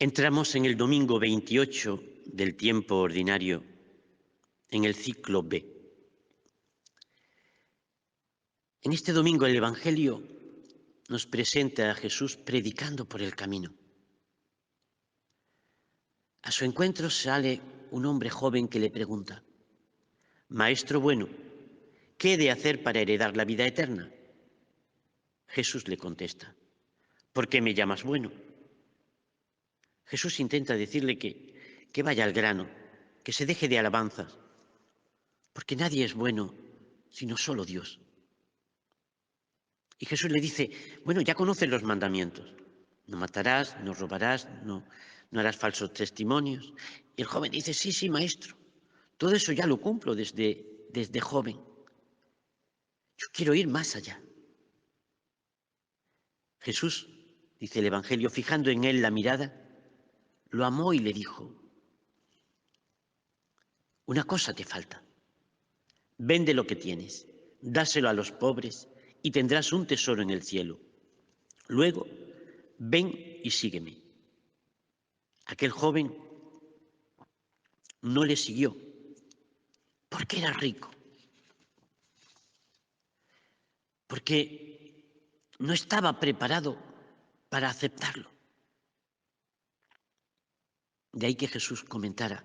Entramos en el domingo 28 del tiempo ordinario, en el ciclo B. En este domingo el Evangelio nos presenta a Jesús predicando por el camino. A su encuentro sale un hombre joven que le pregunta: «Maestro bueno, ¿qué he de hacer para heredar la vida eterna?». Jesús le contesta: «¿Por qué me llamas bueno?». Jesús intenta decirle que vaya al grano, que se deje de alabanzas, porque nadie es bueno sino solo Dios. Y Jesús le dice: bueno, ya conoces los mandamientos. No matarás, no robarás, no harás falsos testimonios. Y el joven dice: sí, maestro, todo eso ya lo cumplo desde joven. Yo quiero ir más allá. Jesús, dice el Evangelio, fijando en él la mirada, lo amó y le dijo: una cosa te falta. Vende lo que tienes, dáselo a los pobres y tendrás un tesoro en el cielo. Luego, ven y sígueme. Aquel joven no le siguió porque era rico, porque no estaba preparado para aceptarlo. De ahí que Jesús comentara: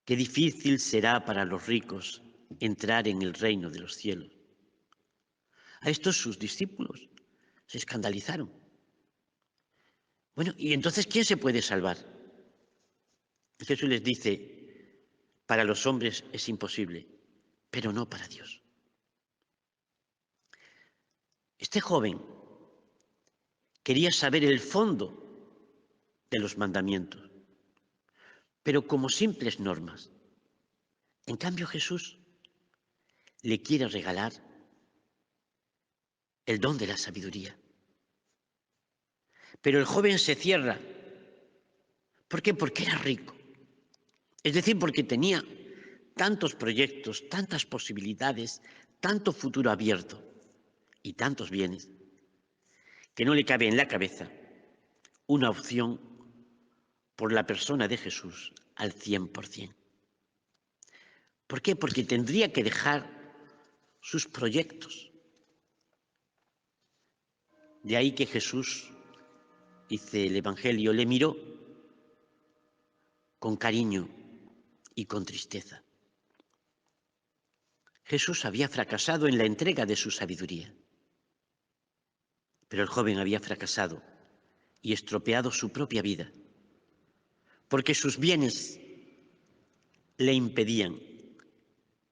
qué difícil será para los ricos entrar en el reino de los cielos. A estos sus discípulos se escandalizaron. Bueno, ¿y entonces quién se puede salvar? Jesús les dice: para los hombres es imposible, pero no para Dios. Este joven quería saber el fondo de los mandamientos, pero como simples normas. En cambio, Jesús le quiere regalar el don de la sabiduría. Pero el joven se cierra. ¿Por qué? Porque era rico. Es decir, porque tenía tantos proyectos, tantas posibilidades, tanto futuro abierto y tantos bienes, que no le cabe en la cabeza una opción por la persona de Jesús al 100%. ¿Por qué? Porque tendría que dejar sus proyectos. De ahí que Jesús, dice el Evangelio, le miró con cariño y con tristeza. Jesús había fracasado en la entrega de su sabiduría, pero el joven había fracasado y estropeado su propia vida, porque sus bienes le impedían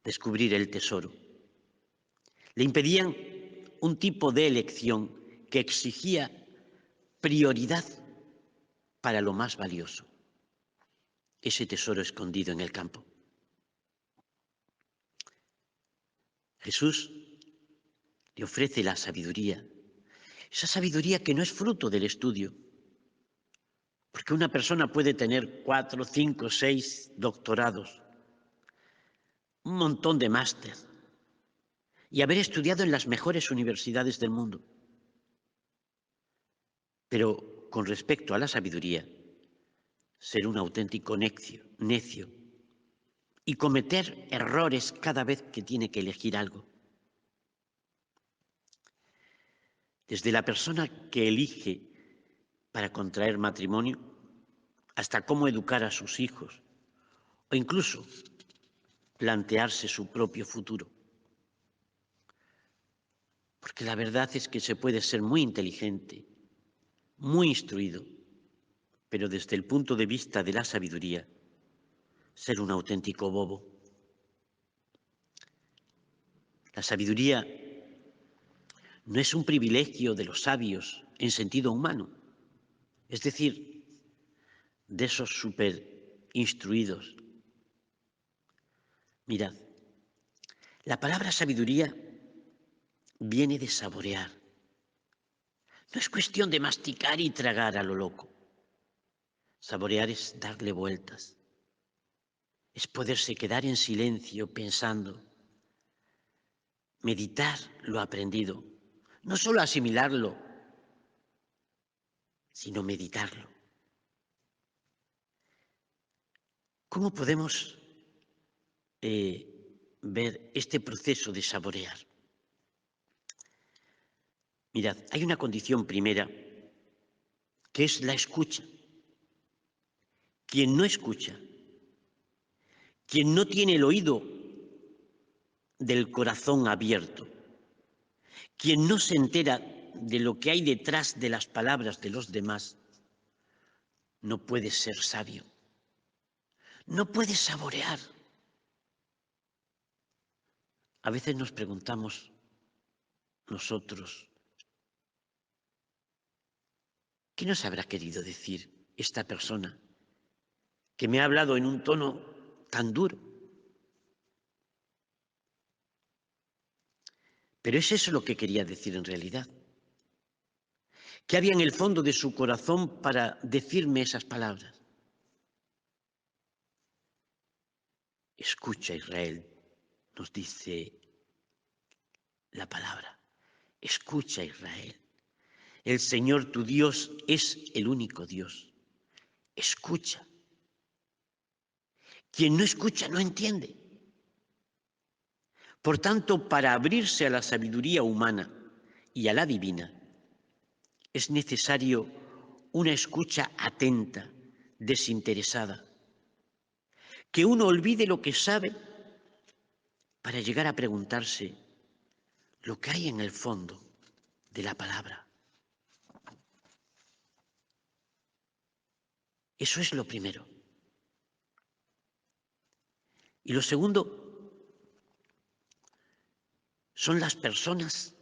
descubrir el tesoro, le impedían un tipo de elección que exigía prioridad para lo más valioso, ese tesoro escondido en el campo. Jesús le ofrece la sabiduría, esa sabiduría que no es fruto del estudio, porque una persona puede tener 4, 5, 6 doctorados, un montón de máster y haber estudiado en las mejores universidades del mundo. Pero con respecto a la sabiduría, ser un auténtico necio y cometer errores cada vez que tiene que elegir algo. Desde la persona que elige para contraer matrimonio hasta cómo educar a sus hijos o incluso plantearse su propio futuro. Porque la verdad es que se puede ser muy inteligente, muy instruido, pero desde el punto de vista de la sabiduría, ser un auténtico bobo. La sabiduría no es un privilegio de los sabios en sentido humano, es decir, de esos superinstruidos. Mirad, la palabra sabiduría viene de saborear. No es cuestión de masticar y tragar a lo loco. Saborear es darle vueltas, es poderse quedar en silencio pensando, meditar lo aprendido, no solo asimilarlo, sino meditarlo. ¿Cómo podemos ver este proceso de saborear? Mirad, hay una condición primera que es la escucha. Quien no escucha, quien no tiene el oído del corazón abierto, quien no se entera de lo que hay detrás de las palabras de los demás, no puede ser sabio, no puede saborear. A veces nos preguntamos nosotros, ¿qué nos habrá querido decir esta persona que me ha hablado en un tono tan duro? Pero ¿es eso lo que quería decir en realidad? ¿Qué había en el fondo de su corazón para decirme esas palabras? Escucha, Israel, nos dice la palabra. Escucha, Israel. El Señor tu Dios es el único Dios. Escucha. Quien no escucha no entiende. Por tanto, para abrirse a la sabiduría humana y a la divina, es necesario una escucha atenta, desinteresada, que uno olvide lo que sabe para llegar a preguntarse lo que hay en el fondo de la palabra. Eso es lo primero. Y lo segundo son las personas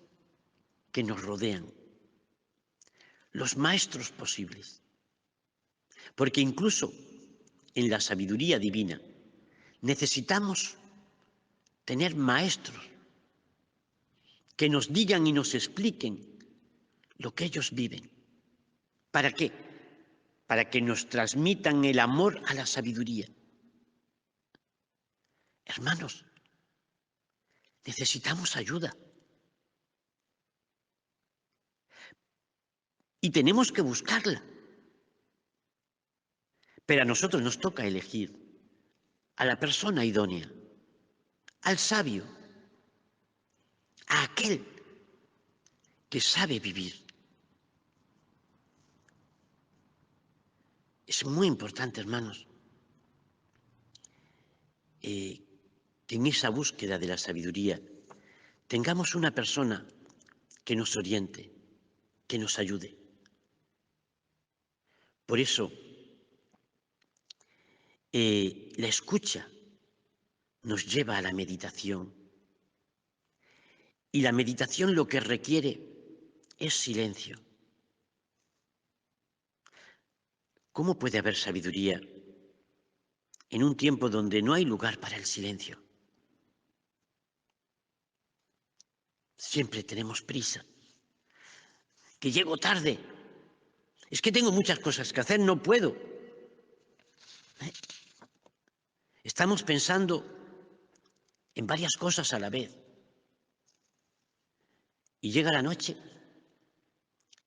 que nos rodean, los maestros posibles. Porque incluso en la sabiduría divina necesitamos tener maestros que nos digan y nos expliquen lo que ellos viven. ¿Para qué? Para que nos transmitan el amor a la sabiduría. Hermanos, necesitamos ayuda. Y tenemos que buscarla. Pero a nosotros nos toca elegir a la persona idónea, al sabio, a aquel que sabe vivir. Es muy importante, hermanos, que en esa búsqueda de la sabiduría tengamos una persona que nos oriente, que nos ayude. Por eso, la escucha nos lleva a la meditación. Y la meditación lo que requiere es silencio. ¿Cómo puede haber sabiduría en un tiempo donde no hay lugar para el silencio? Siempre tenemos prisa. Que llego tarde. Es que tengo muchas cosas que hacer, no puedo. Estamos pensando en varias cosas a la vez. Y llega la noche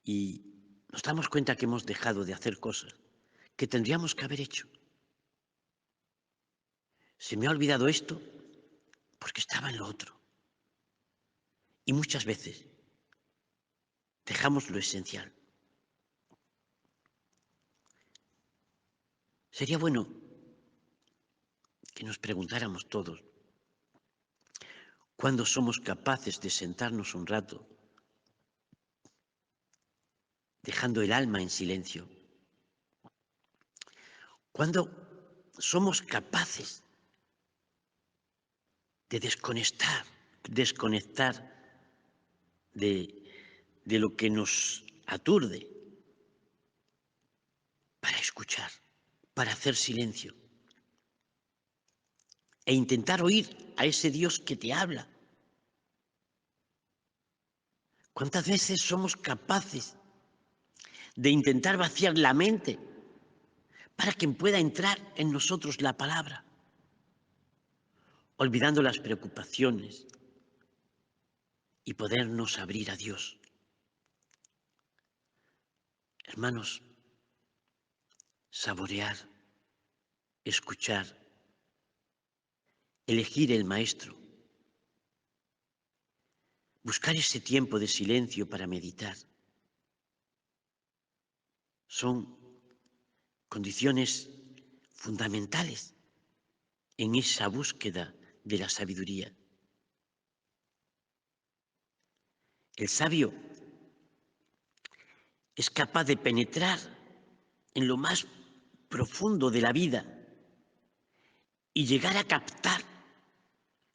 y nos damos cuenta que hemos dejado de hacer cosas que tendríamos que haber hecho. Se me ha olvidado esto porque estaba en lo otro. Y muchas veces dejamos lo esencial. Sería bueno que nos preguntáramos todos, ¿cuándo somos capaces de sentarnos un rato, dejando el alma en silencio? ¿Cuándo somos capaces de desconectar de lo que nos aturde para escuchar, para hacer silencio e intentar oír a ese Dios que te habla? ¿Cuántas veces somos capaces de intentar vaciar la mente para que pueda entrar en nosotros la palabra, olvidando las preocupaciones y podernos abrir a Dios? Hermanos, saborear escuchar, elegir el maestro, buscar ese tiempo de silencio para meditar. Son condiciones fundamentales en esa búsqueda de la sabiduría. El sabio es capaz de penetrar en lo más profundo de la vida y llegar a captar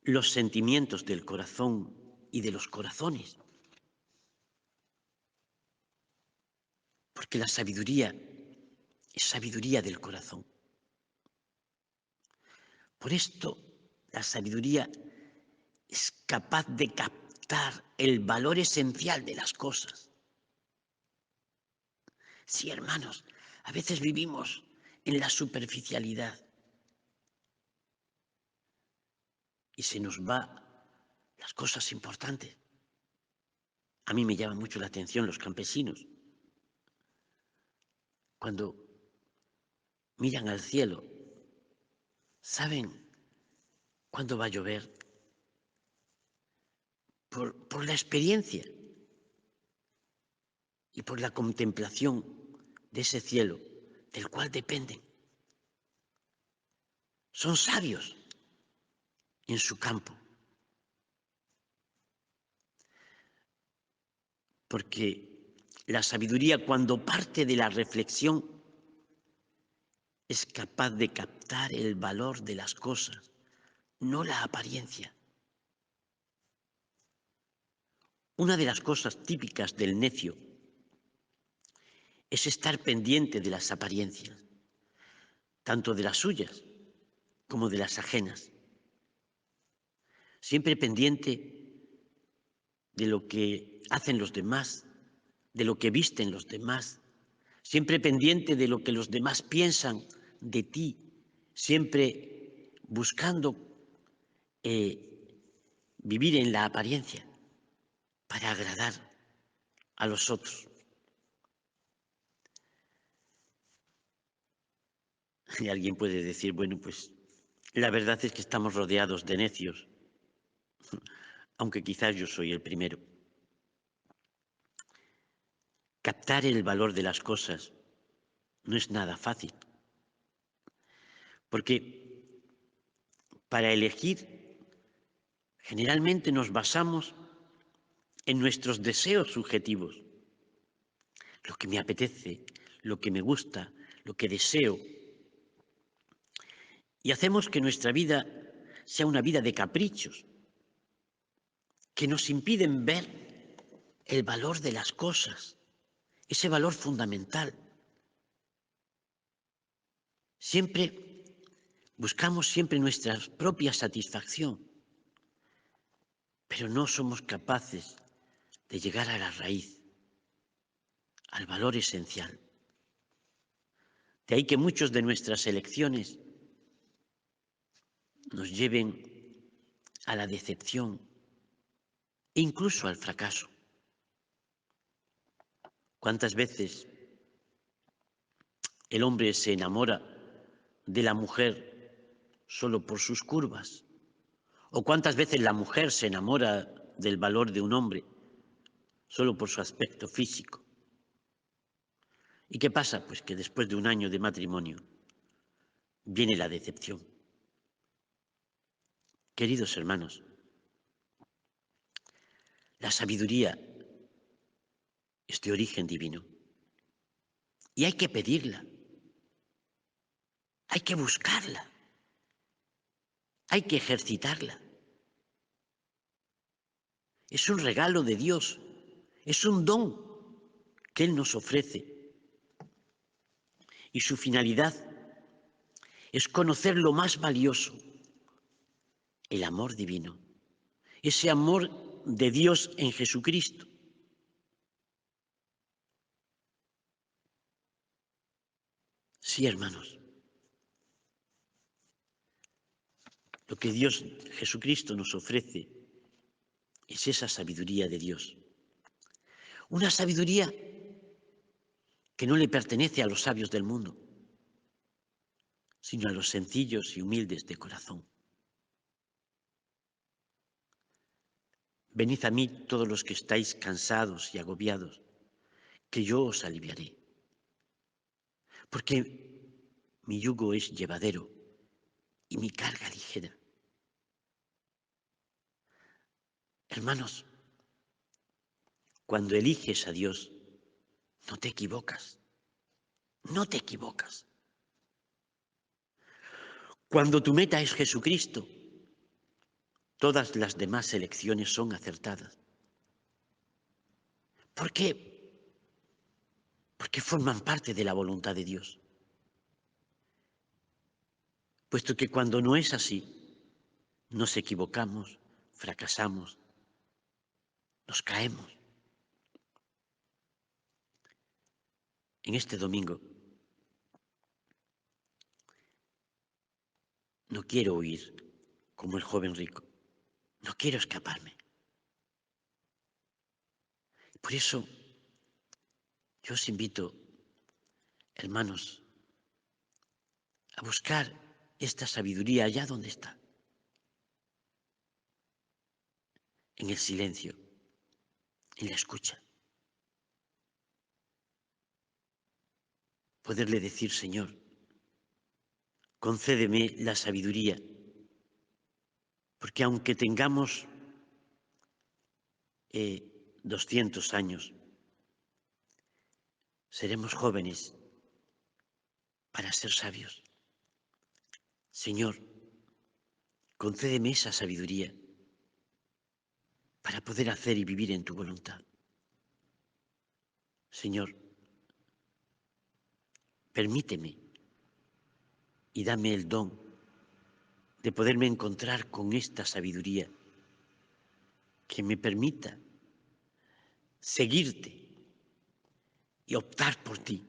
los sentimientos del corazón y de los corazones. Porque la sabiduría es sabiduría del corazón. Por esto, la sabiduría es capaz de captar el valor esencial de las cosas. Sí, hermanos, a veces vivimos en la superficialidad y se nos va las cosas importantes. A mí me llama mucho la atención los campesinos. Cuando miran al cielo, saben cuándo va a llover por la experiencia y por la contemplación de ese cielo del cual dependen. Son sabios en su campo, porque la sabiduría, cuando parte de la reflexión, es capaz de captar el valor de las cosas, no la apariencia. Una de las cosas típicas del necio es estar pendiente de las apariencias, tanto de las suyas como de las ajenas. Siempre pendiente de lo que hacen los demás, de lo que visten los demás, siempre pendiente de lo que los demás piensan de ti, siempre buscando vivir en la apariencia para agradar a los otros. Y alguien puede decir, bueno, pues la verdad es que estamos rodeados de necios, aunque quizás yo soy el primero. Captar el valor de las cosas no es nada fácil, porque para elegir generalmente nos basamos en nuestros deseos subjetivos, lo que me apetece, lo que me gusta, lo que deseo. Y hacemos que nuestra vida sea una vida de caprichos, que nos impiden ver el valor de las cosas, ese valor fundamental. Buscamos siempre nuestra propia satisfacción, pero no somos capaces de llegar a la raíz, al valor esencial. De ahí que muchas de nuestras elecciones nos lleven a la decepción e incluso al fracaso. ¿Cuántas veces el hombre se enamora de la mujer solo por sus curvas? ¿O cuántas veces la mujer se enamora del valor de un hombre solo por su aspecto físico? ¿Y qué pasa? Pues que después de un año de matrimonio viene la decepción. Queridos hermanos, la sabiduría es de origen divino y hay que pedirla, hay que buscarla, hay que ejercitarla. Es un regalo de Dios, es un don que Él nos ofrece y su finalidad es conocer lo más valioso, el amor divino, ese amor de Dios en Jesucristo. Sí, hermanos, lo que Dios, Jesucristo, nos ofrece es esa sabiduría de Dios. Una sabiduría que no le pertenece a los sabios del mundo, sino a los sencillos y humildes de corazón. Venid a mí todos los que estáis cansados y agobiados, que yo os aliviaré. Porque mi yugo es llevadero y mi carga ligera. Hermanos, cuando eliges a Dios, no te equivocas. No te equivocas. Cuando tu meta es Jesucristo, todas las demás elecciones son acertadas. ¿Por qué? Porque forman parte de la voluntad de Dios. Puesto que cuando no es así, nos equivocamos, fracasamos, nos caemos. En este domingo no quiero huir como el joven rico, no quiero escaparme. Por eso yo os invito, hermanos, a buscar esta sabiduría allá donde está, en el silencio, en la escucha. Poderle decir, Señor, concédeme la sabiduría, porque aunque tengamos 200 años, seremos jóvenes para ser sabios. Señor, concédeme esa sabiduría para poder hacer y vivir en tu voluntad. Señor, permíteme y dame el don de poderme encontrar con esta sabiduría que me permita seguirte y optar por ti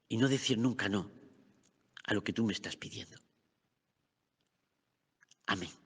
y no decir nunca no a lo que tú me estás pidiendo. Amén.